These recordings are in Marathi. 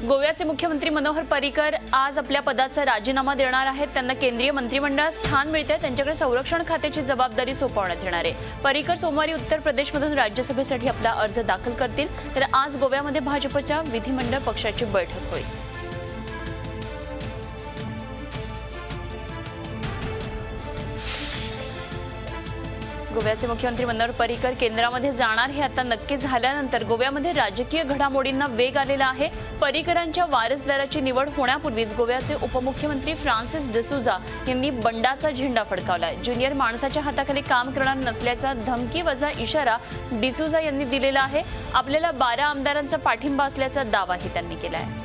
गोव्याचे मुख्यमंत्री मनोहर पर्रीकर आज आपल्या पदाचा राजीनामा देणार आहेत। त्यांना केंद्रीय मंत्रिमंडळात स्थान मिळते, त्यांच्याकडे संरक्षण खात्याची जबाबदारी सोपवण्यात येणार आहे। पर्रीकर सोमवारी उत्तर प्रदेशमधून राज्यसभेसाठी आपला अर्ज दाखल करतील, तर आज गोव्यामध्ये भाजपच्या विधिमंडळ पक्षाची बैठक होईल। गोव्याचे मुख्यमंत्री मनोहर पर्रीकर केंद्रामध्ये जाणार हे आता नक्की झाल्यानंतर गोव्यामध्ये राजकीय घडामोडींना वेग आलेला आहे। पर्रीकरांच्या वारसदाराची निवड होण्यापूर्वीच गोव्याचे उपमुख्यमंत्री फ्रान्सिस डिसूजा यांनी बंडाचा झेंडा फडकावलाय। ज्युनियर माणसाच्या हाताखाली काम करणार नसल्याचा धमकीवजा इशारा डिसूजा यांनी दिलेला आहे। आपल्याला 12 आमदारांचा पाठिंबा असल्याचा दावाही त्यांनी केला आहे।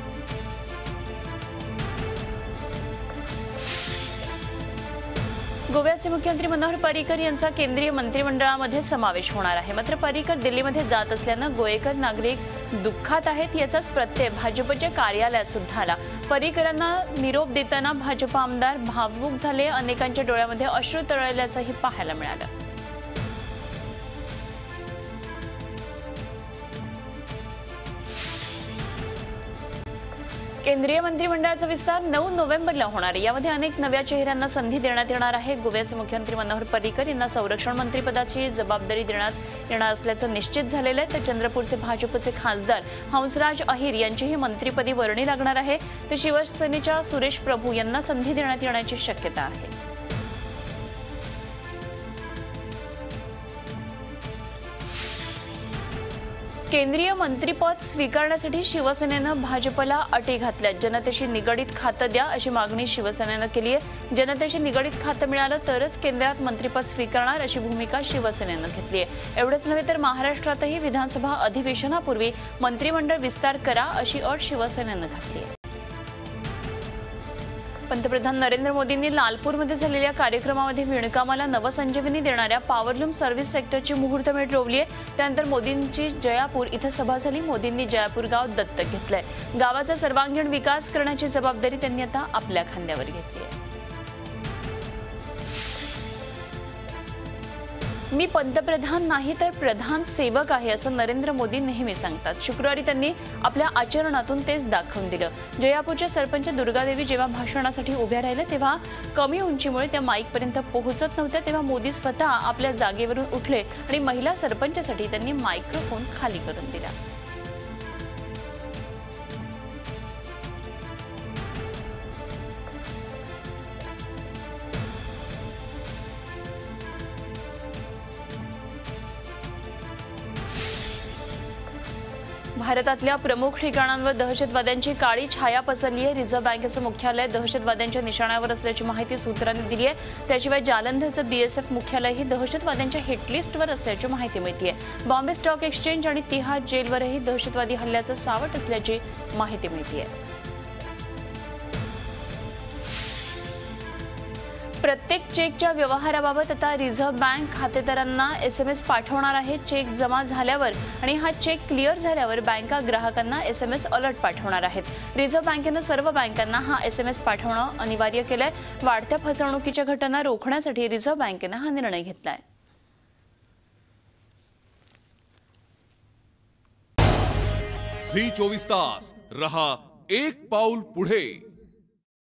गोव्याचे मुख्यमंत्री मनोहर पर्रीकर यांचा केंद्रीय मंत्रिमंडळामध्ये समावेश होणार आहे। मात्र पर्रीकर दिल्लीमध्ये जात असल्यानं गोवेकर नागरिक दुःखात आहेत, याचाच प्रत्यय भाजपच्या कार्यालयात सुद्धा आला। पर्रीकरांना निरोप देताना भाजप आमदार भावुक झाले, अनेकांच्या डोळ्यामध्ये अश्रू तरळल्याचंही पाहायला मिळालं। केंद्रीय मंत्रिमंडळाचा विस्तार 9 नोव्हेंबरला होणार आहे। यामध्ये अनेक नव्या चेहऱ्यांना संधी देण्यात येणार आहे। गोव्याचे मुख्यमंत्री मनोहर पर्रीकर यांना संरक्षण मंत्रिपदाची जबाबदारी देण्यात येणार असल्याचं निश्चित झालेलं आहे। तर चंद्रपूरचे भाजपचे खासदार हंसराज अहिर यांचीही मंत्रिपदी वर्णी लागणार आहे। तर शिवसेनेच्या सुरेश प्रभू यांना संधी देण्यात येण्याची शक्यता आहे। केंद्रीय मंत्रिपद स्वीकारण्यासाठी शिवसेनेनं भाजपला अटी घातल्या। जनतेशी निगडीत खातं द्या अशी मागणी शिवसेनेनं केली आहे। जनतेशी निगडीत खातं मिळालं तरच केंद्रात मंत्रिपद स्वीकारणार अशी भूमिका शिवसेनेनं घेतली आहे। एवढंच नव्हे तर महाराष्ट्रातही विधानसभा अधिवेशनापूर्वी मंत्रिमंडळ विस्तार करा अशी अट शिवसेनेनं घातली आहे। पंतप्रधान नरेंद्र मोदींनी लालपूरमध्ये झालेल्या कार्यक्रमामध्ये विणकामाला नवसंजीवनी देणाऱ्या पॉवरलूम सर्व्हिस सेक्टरची मुहूर्तमेढ रोवली आहे। त्यानंतर मोदींची जयापूर इथं सभा झाली। मोदींनी जयापूर गाव दत्तक घेतलंय। गावाचा सर्वांगीण विकास करण्याची जबाबदारी त्यांनी आता आपल्या खांद्यावर घेतली आहे। मी पंतप्रधान नाही तर प्रधान सेवक आहे असं नरेंद्र मोदी नेहमी सांगतात। शुक्रवारी त्यांनी आपल्या आचरणातून तेच दाखवून दिलं। जयापूरच्या सरपंच दुर्गादेवी जेव्हा भाषणासाठी उभ्या राहिल्या तेव्हा कमी उंचीमुळे त्या माईकपर्यंत पोहोचत नव्हत्या, तेव्हा मोदी स्वतः आपल्या जागेवरून उठले आणि महिला सरपंचसाठी त्यांनी मायक्रोफोन खाली करून दिला। भारतातल्या प्रमुख ठिकाणांवर दहशतवाद्यांची काळी छाया पसरली आहे। रिझर्व्ह बँकेचं मुख्यालय दहशतवाद्यांच्या निशाण्यावर असल्याची माहिती सूत्रांनी दिली आहे। त्याशिवाय जालंधरचं BSF मुख्यालयही दहशतवाद्यांच्या हिटलिस्टवर असल्याची माहिती मिळते। बॉम्बे स्टॉक एक्सचेंज आणि तिहार जेलवरही दहशतवादी हल्ल्याचं सावट असल्याची माहिती मिळते। प्रत्येक चेकच्या व्यवहाराबाबत आता रिझर्व्ह बँक खातेदारांना SMS पाठवणार आहे। चेक जमा झाल्यावर आणि हा चेक क्लिअर झाल्यावर बँका ग्राहकांना SMS अलर्ट पाठवणार आहेत। रिझर्व्ह बँकेनं सर्व बँकांना हा SMS पाठवणं अनिवार्य केलंय। वाढत्या फसवणुकीच्या घटना रोखण्यासाठी रिझर्व्ह बँकेनं हा निर्णय घेतलाय। झी 24 तास रहा एक पाऊल पुढे।